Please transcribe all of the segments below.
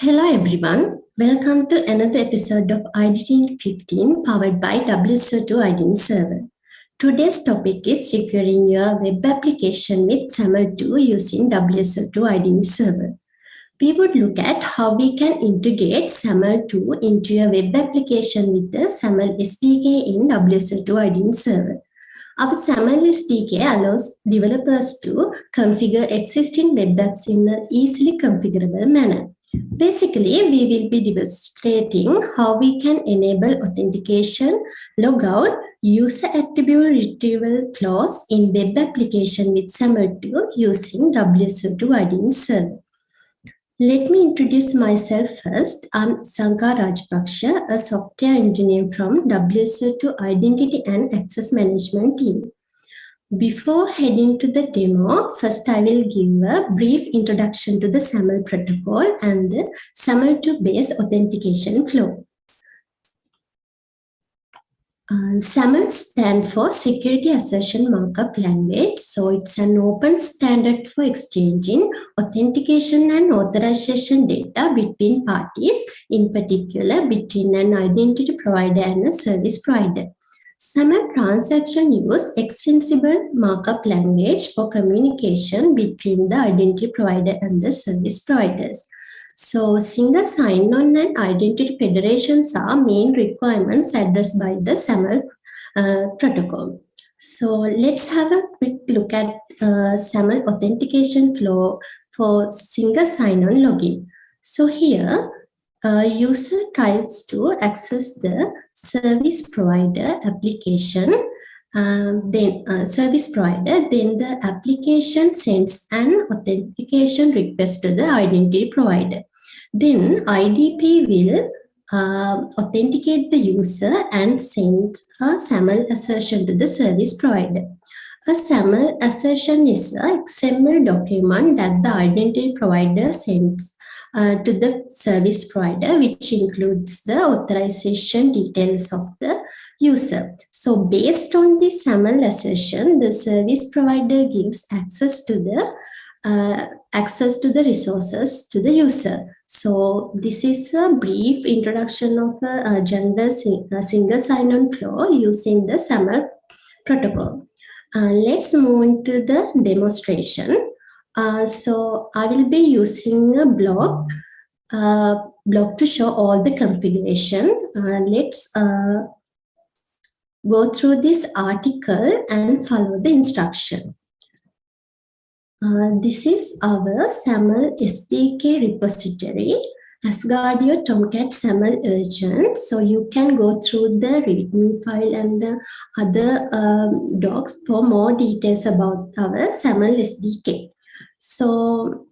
Hello everyone, welcome to another episode of Identity 15 powered by WSO2 Identity Server. Today's topic is securing your web application with SAML 2 using WSO2 Identity Server. We would look at how we can integrate SAML 2 into your web application with the SAML SDK in WSO2 Identity Server. Our SAML SDK allows developers to configure existing web apps in an easily configurable manner. Basically, we will be demonstrating how we can enable authentication, logout, user attribute retrieval flows in web application with SAML 2 using WSO2 Identity Server. Let me introduce myself first. I'm Sanka Rajpaksha, a software engineer from WSO2 Identity and Access Management team. Before heading to the demo, first I will give a brief introduction to the SAML protocol and the SAML2 based authentication flow. SAML stands for Security Assertion Markup Language. So it's an open standard for exchanging authentication and authorization data between parties, in particular between an identity provider and a service provider. SAML transaction use extensible markup language for communication between the identity provider and the service providers. So single sign-on and identity federations are main requirements addressed by the SAML protocol. So let's have a quick look at SAML authentication flow for single sign-on login. So here, user tries to access the service provider application, then the application sends an authentication request to the identity provider. Then IDP will authenticate the user and send a SAML assertion to the service provider. A SAML assertion is an XML document that the identity provider sends to the service provider, which includes the authorization details of the user. So based on the SAML assertion, the service provider gives access to the resources to the user. So this is a brief introduction of a general single sign-on flow using the SAML protocol. Let's move into the demonstration. So I will be using a blog to show all the configuration. Let's go through this article and follow the instruction. This is our SAML SDK repository, Asgardio Tomcat SAML Urgent. So you can go through the README file and the other docs for more details about our SAML SDK. So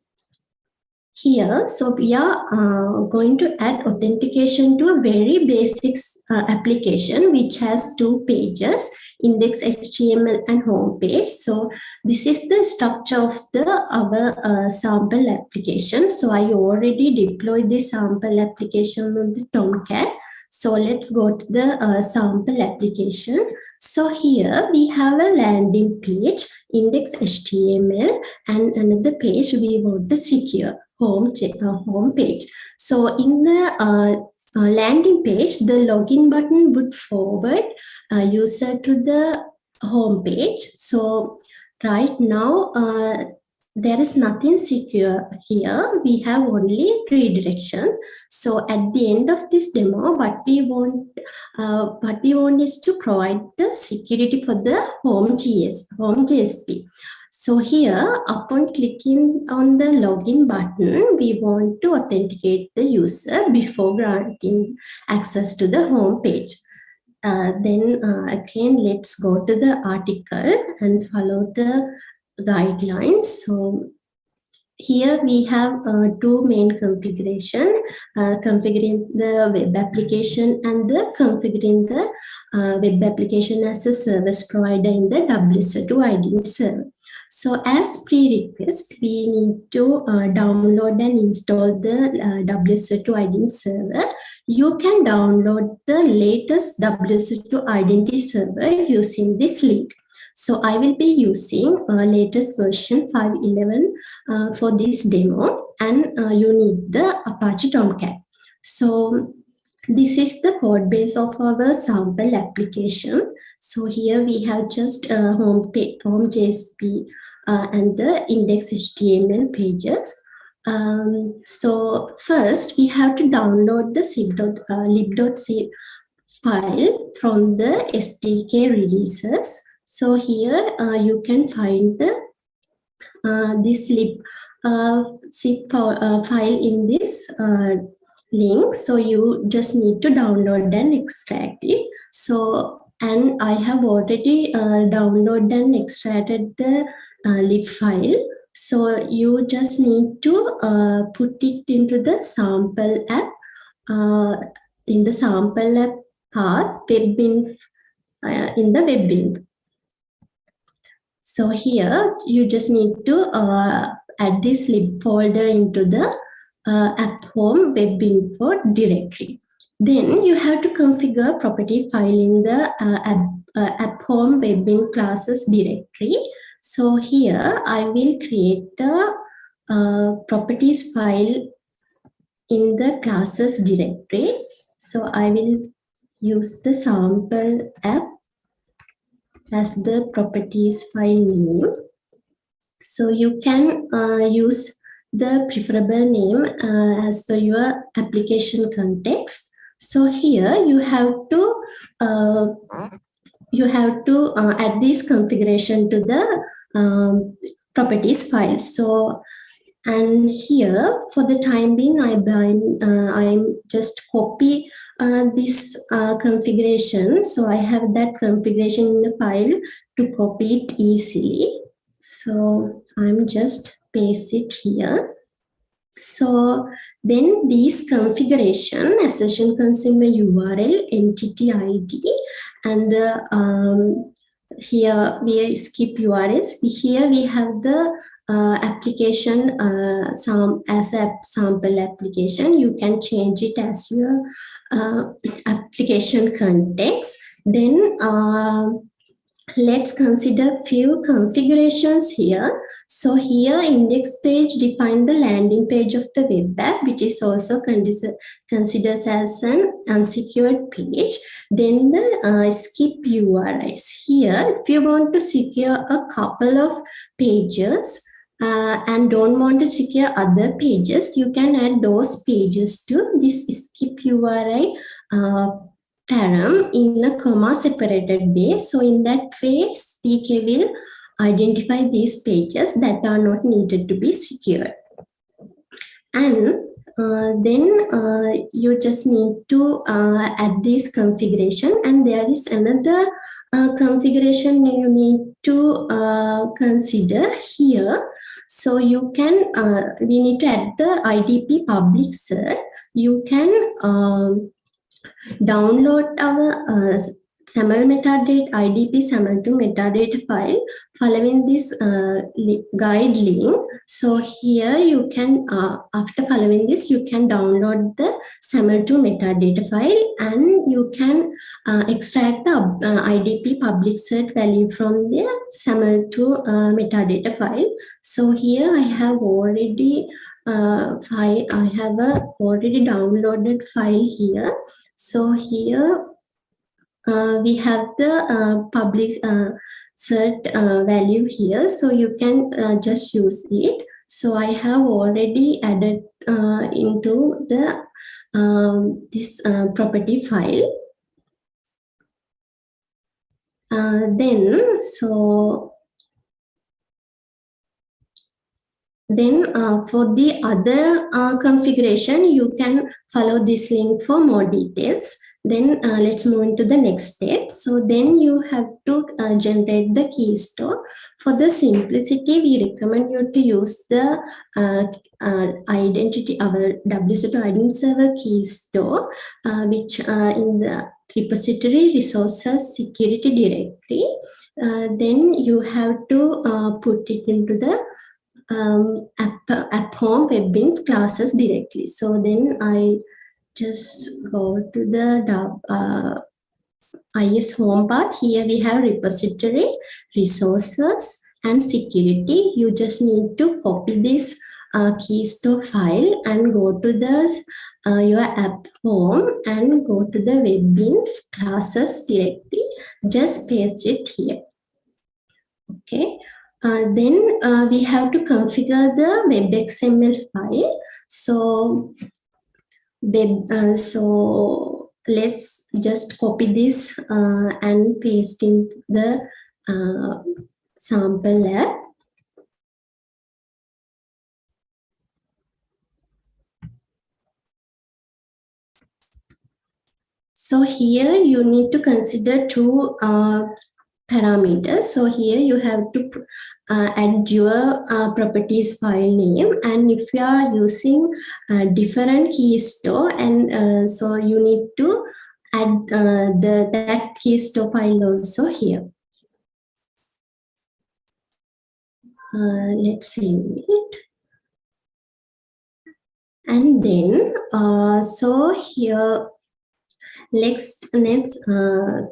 here, we are going to add authentication to a very basic application which has two pages, index HTML and home page. So this is the structure of our sample application. So I already deployed the sample application on the Tomcat. So let's go to the sample application. So here we have a landing page, index HTML, and another page we want to secure, home page. So in the landing page, the login button would forward user to the home page. So right now, there is nothing secure here. We have only redirection. So at the end of this demo, what we want is to provide the security for the home GSP. So here, upon clicking on the login button, we want to authenticate the user before granting access to the home page. Then again, let's go to the article and follow the guidelines. So here we have two main configuration, configuring the web application and configuring the web application as a service provider in the WSO2 Identity Server. So as prerequisite, we need to download and install the WSO2 Identity Server. You can download the latest WSO2 Identity Server using this link. So I will be using latest version 5.11 for this demo, and you need the Apache Tomcat. So this is the code base of our sample application. So here we have just home JSP and the index HTML pages. So first we have to download the lib.c file from the SDK releases. So here you can find the this lib zip file in this link. So you just need to download and extract it. So, and I have already downloaded and extracted the lib file. So you just need to put it into the sample app. In the sample app path, webbin in the webbin. So here you just need to add this lib folder into the app home web info directory. Then you have to configure property file in the app home webbin classes directory. So here I will create a properties file in the classes directory. So I will use the sample app as the properties file name. So you can use the preferable name as per your application context. So here you have to add this configuration to the properties file. So, and here for the time being, I'm just copy this configuration. So I have that configuration in the file to copy it easily. So I'm just paste it here. So then these configuration, assertion consumer URL, entity ID, and the here we skip URLs. Here we have the application as a sample application. You can change it as your application context. Then let's consider few configurations here. So here index page define the landing page of the web app, which is also considered as an unsecured page. Then the skip URIs. Here, if you want to secure a couple of pages and don't want to secure other pages, you can add those pages to this skip URI param in a comma separated way. So in that way, SDK will identify these pages that are not needed to be secured. And then you just need to add this configuration, and there is another configuration you need to consider here. So you can, we need to add the IDP public cert. You can download our SAML metadata IDP SAML to metadata file following this guide link. So here you can, after following this, you can download the SAML to metadata file, and you can extract the IDP public cert value from the SAML to metadata file. So here I have already already downloaded file here. So here we have the public cert value here, so you can just use it. So I have already added into the this property file. Then for the other configuration, you can follow this link for more details. Then let's move into the next step. So then you have to generate the key store. For the simplicity, we recommend you to use the identity, our WSO2 Identity Server key store, which in the repository resources security directory. Then you have to put it into the app home webbin classes directly. So then I just go to the IS home path. Here we have repository, resources, and security. You just need to copy this keystore file and go to the your app home and go to the web classes directory. Just paste it here. Okay. Then we have to configure the web XML file. So let's just copy this and paste in the sample app. So here you need to consider two parameters. So here you have to add your properties file name, and if you are using different keystore, and so you need to add that keystore file also here. Let's save it. And then so here let's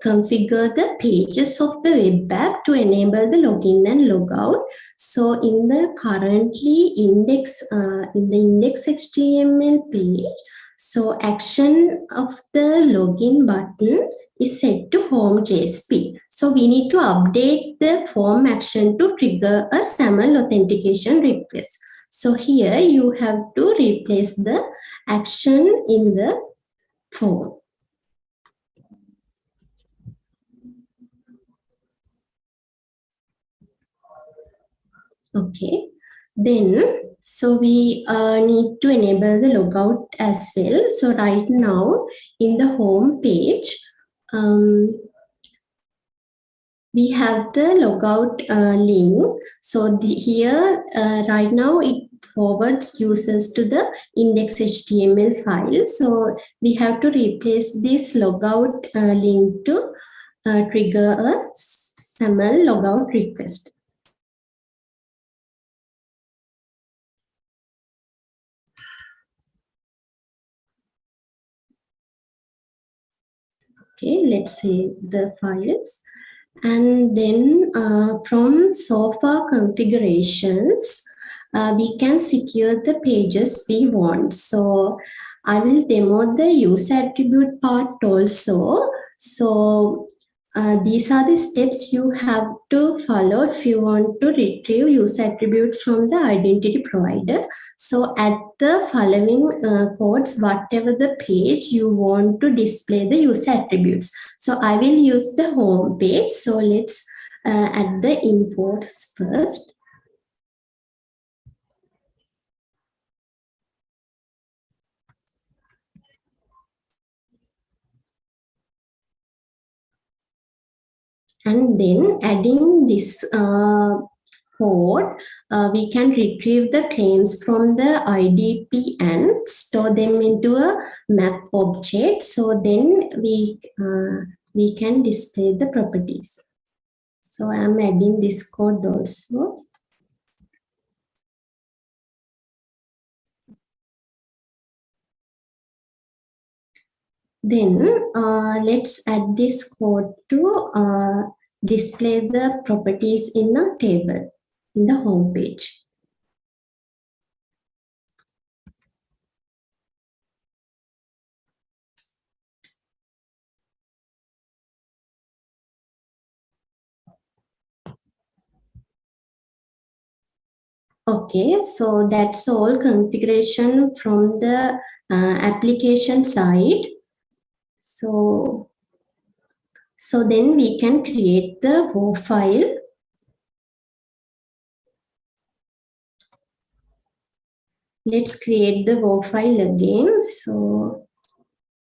configure the pages of the web app to enable the login and logout. So in the currently index in the index HTML page, so action of the login button is set to home JSP. So we need to update the form action to trigger a SAML authentication request. So here you have to replace the action in the form. Okay, then so we need to enable the logout as well. So right now in the home page, we have the logout link. So here right now it forwards users to the index HTML file. So we have to replace this logout link to trigger a SAML logout request. Okay, let's save the files. And then from software configurations, we can secure the pages we want. So I will demo the user attribute part also. So these are the steps you have to follow if you want to retrieve user attribute from the identity provider. So at the following codes, whatever the page you want to display the user attributes. So I will use the home page. So let's add the imports first. And then adding this code, we can retrieve the claims from the IDP and store them into a map object. So then we can display the properties. So I'm adding this code also. Then let's add this code to display the properties in a table in the home page. Okay, so that's all configuration from the application side. So then we can create the WO file. Let's create the WO file again. So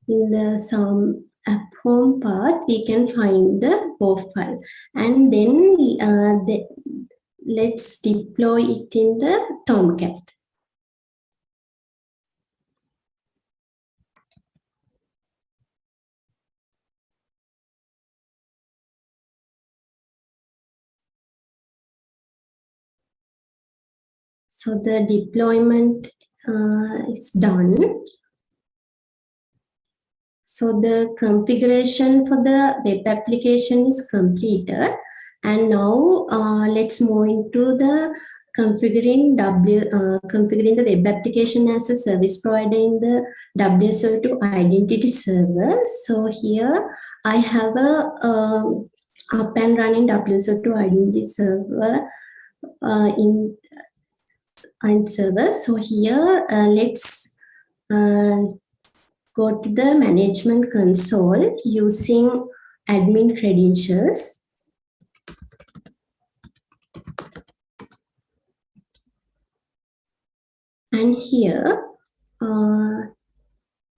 in the SAM app home path, we can find the WO file, and then let's deploy it in the Tomcat. So the deployment is done. So the configuration for the web application is completed. And now let's move into the configuring the web application as a service provider in the WSO2 Identity Server. So here I have a up and running WSO2 Identity Server in server. So here let's go to the management console using admin credentials. And here,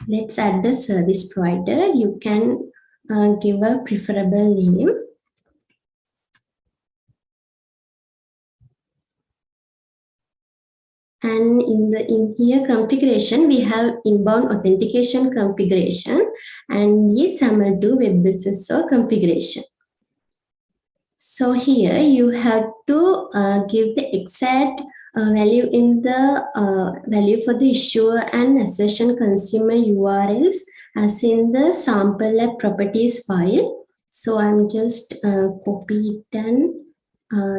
let's add the service provider. You can give a preferable name. And in here configuration, we have inbound authentication configuration and the SAML2 WebSSO configuration. So here you have to give the exact value in the value for the issuer and assertion consumer URLs as in the sample lab properties file. So I'm just copy it and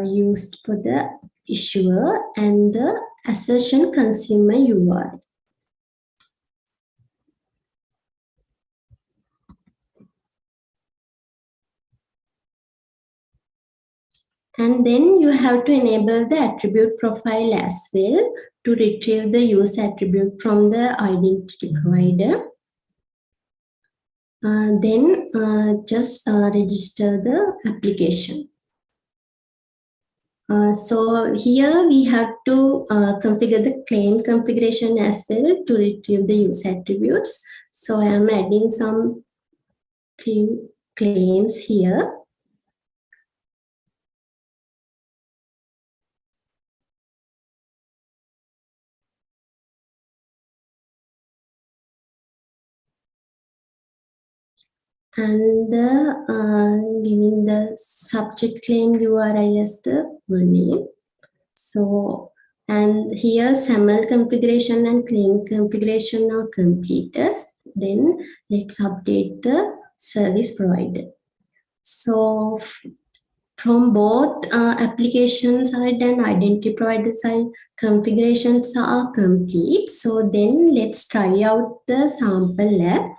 used for the issuer and the assertion consumer URL. And then you have to enable the attribute profile as well to retrieve the use attribute from the identity provider. Then just register the application. So here we have to configure the claim configuration as well to retrieve the use attributes. So I am adding some few claims here. And giving the subject claim URI as the full name. So, and here SAML configuration and claim configuration are completed. Then let's update the service provider. So from both application side and identity provider side, configurations are complete. So then let's try out the sample lab.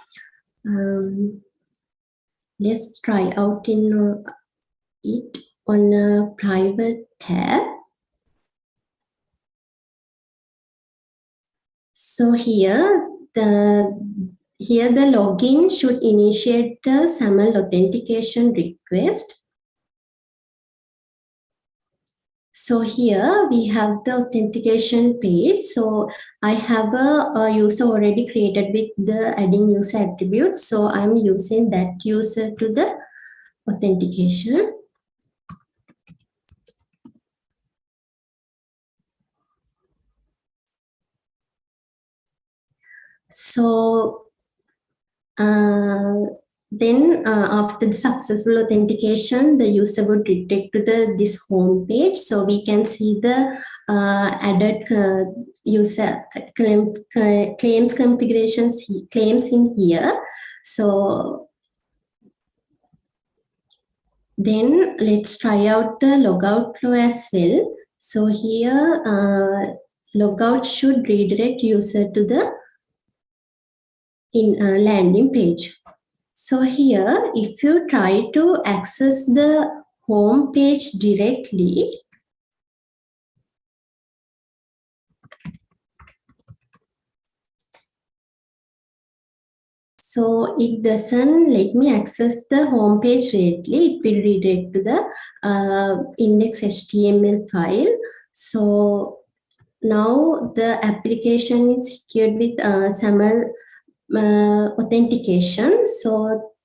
Let's try out in it on a private tab. So here the login should initiate the SAML authentication request. So here we have the authentication page. So I have a user already created with the adding user attribute. So I'm using that user to the authentication. So then after the successful authentication, the user would redirect to this home page. So we can see the added user claims configurations claims in here. So then let's try out the logout flow as well. So here logout should redirect user to the landing page. So here, if you try to access the home page directly, so it doesn't let me access the home page directly. It will redirect to the index HTML file. So now the application is secured with SAML authentication. So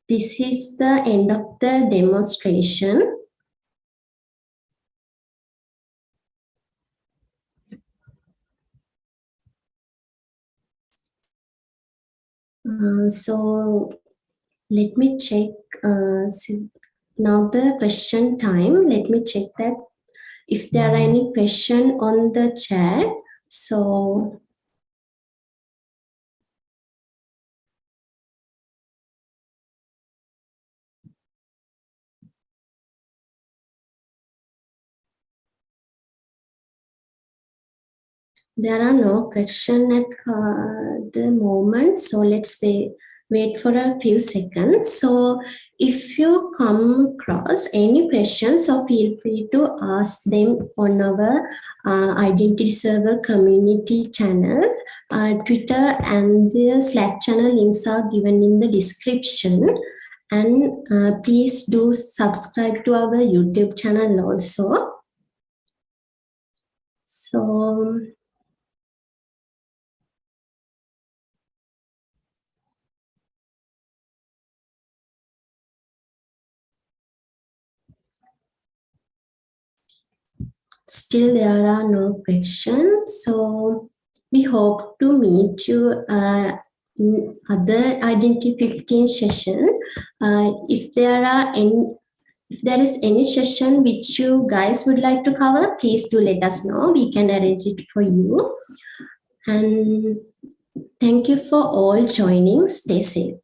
this is the end of the demonstration. So let me check. Now the question time. Let me check that if there are any question on the chat. So There are no questions at the moment, so let's wait for a few seconds. So if you come across any questions, so feel free to ask them on our Identity Server community channel, Twitter, and the Slack channel links are given in the description. And please do subscribe to our YouTube channel also. So still there are no questions. So we hope to meet you in other Identity 15 session. If there is any session which you guys would like to cover, please do let us know. We can arrange it for you. And thank you for all joining. Stay safe.